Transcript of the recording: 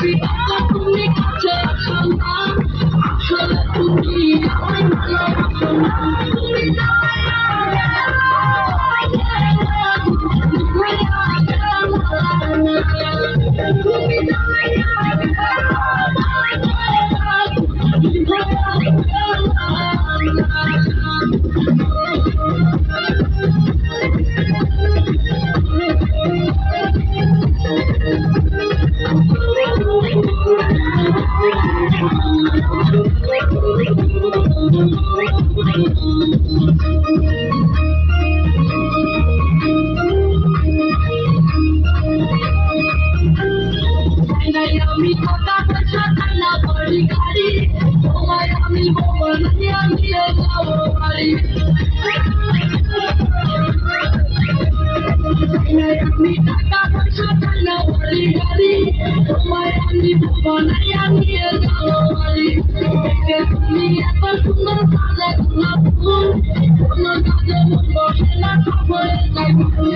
তুমি কাছে আসো না, আসলে তুমি আমায় ভালোবাসো না। তুমি আমি টাকা পয়সা চাই না বাড়ি গাড়ি, তোমায় আমি ভবন নিয়ে যাবো বাড়ি। আমি টাকা পয়সা চাই না বাড়ি গাড়ি, তোমায় আমি ভবন নিয়ে যাবো বাড়ি। তুমি এত সুন্দর কাজে গোলাপ ফুল, কোনো কাজে মন বসে না, সব হয়ে যায় ভুল।